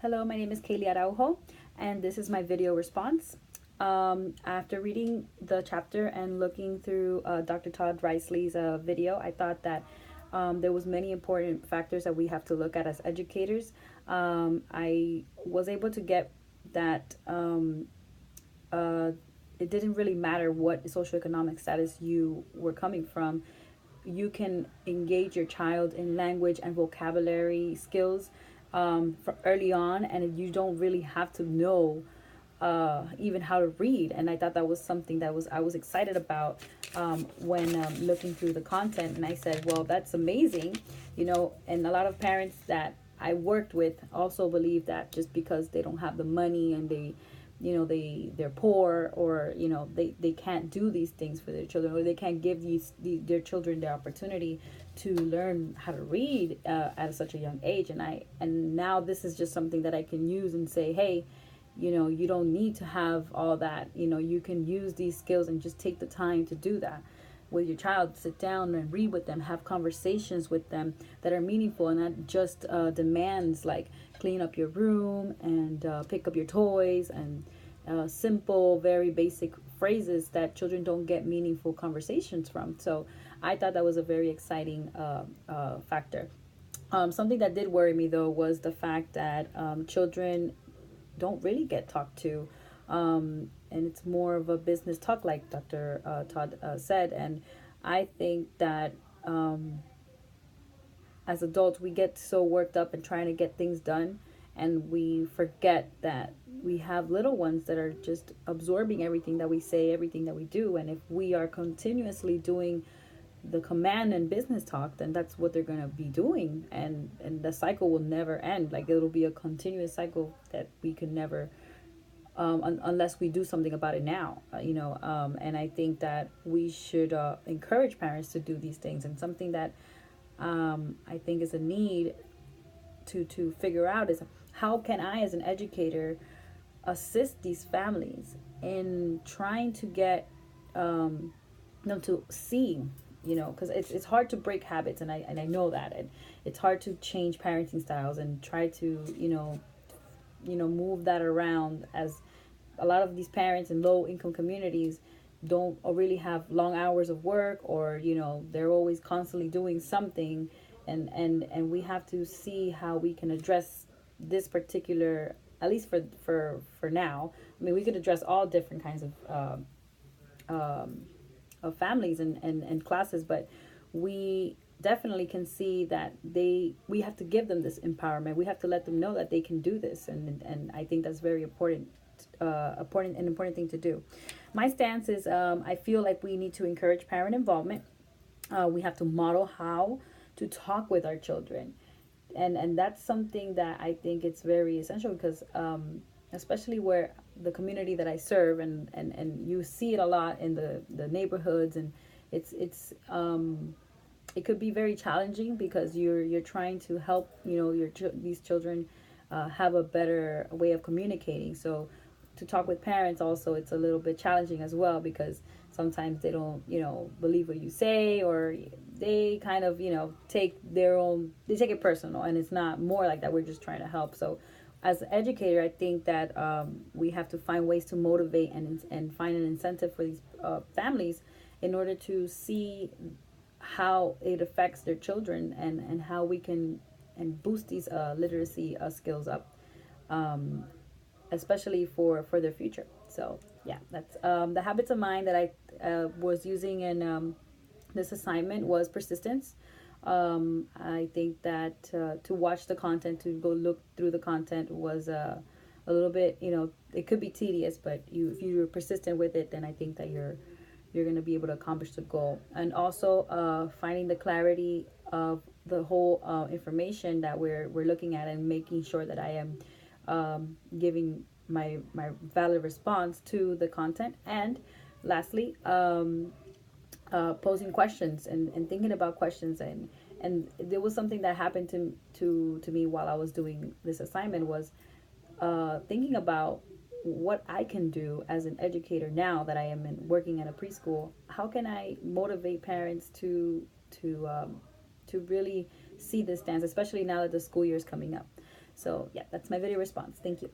Hello, my name is Kaylee Araujo, and this is my video response. After reading the chapter and looking through Dr. Todd Risley's video, I thought that there was many important factors that we have to look at as educators. I was able to get that it didn't really matter what socioeconomic status you were coming from. You can engage your child in language and vocabulary skills from early on, and you don't really have to know even how to read. And I thought that was something that I was excited about when looking through the content. And I said, well, that's amazing, and a lot of parents that I worked with also believe that just because they don't have the money and they're poor, or they can't do these things for their children, or they can't give their children the opportunity to learn how to read at such a young age. And now this is just something that I can use and say, hey, you don't need to have all that. You can use these skills and just take the time to do that with your child. Sit down and read with them, have conversations with them that are meaningful, and not just demands like clean up your room and pick up your toys, and simple, very basic phrases that children don't get meaningful conversations from. So I thought that was a very exciting factor. Something that did worry me, though, was the fact that children don't really get talked to, and it's more of a business talk, like Dr. Todd said. And I think that as adults, we get so worked up in trying to get things done, and we forget that we have little ones that are just absorbing everything that we say, everything that we do. And if we are continuously doing the command and business talk, then that's what they're going to be doing, and the cycle will never end. Like, it'll be a continuous cycle that we can never unless we do something about it now, and I think that we should encourage parents to do these things. And something that I think is a need to figure out is, how can I, as an educator, assist these families in trying to get them to see, because it's hard to break habits, and I know that, and it's hard to change parenting styles and try to move that around, as a lot of these parents in low income communities don't really have long hours of work, or they're always constantly doing something, and we have to see how we can address this particular, at least for now. I mean, we could address all different kinds of families and classes, but we definitely can see that we have to give them this empowerment. We have to let them know that they can do this, and I think that's very important thing to do. My stance is, I feel like we need to encourage parent involvement. We have to model how to talk with our children, and that's something that I think it's very essential, because especially where the community that I serve, and you see it a lot in the neighborhoods, and it's it could be very challenging, because you're trying to help these children have a better way of communicating. So to talk with parents also, it's a little bit challenging as well, because sometimes they don't believe what you say, or they kind of take it personal, and it's not more like that. We're just trying to help. So as an educator, I think that we have to find ways to motivate and find an incentive for these families, in order to see how it affects their children, and how we can boost these literacy skills up, especially for their future. So yeah, that's the habits of mind that I was using in this assignment was persistence. I think that to watch the content, to go look through the content, was a little bit, it could be tedious, but if you're persistent with it, then I think that you're going to be able to accomplish the goal. And also finding the clarity of the whole information that we're looking at, and making sure that I am giving my valid response to the content. And lastly, posing questions and thinking about questions. And there was something that happened to me while I was doing this assignment, was thinking about what I can do as an educator now that I am working in a preschool. How can I motivate parents to really see this dance, especially now that the school year is coming up? So yeah, that's my video response. Thank you.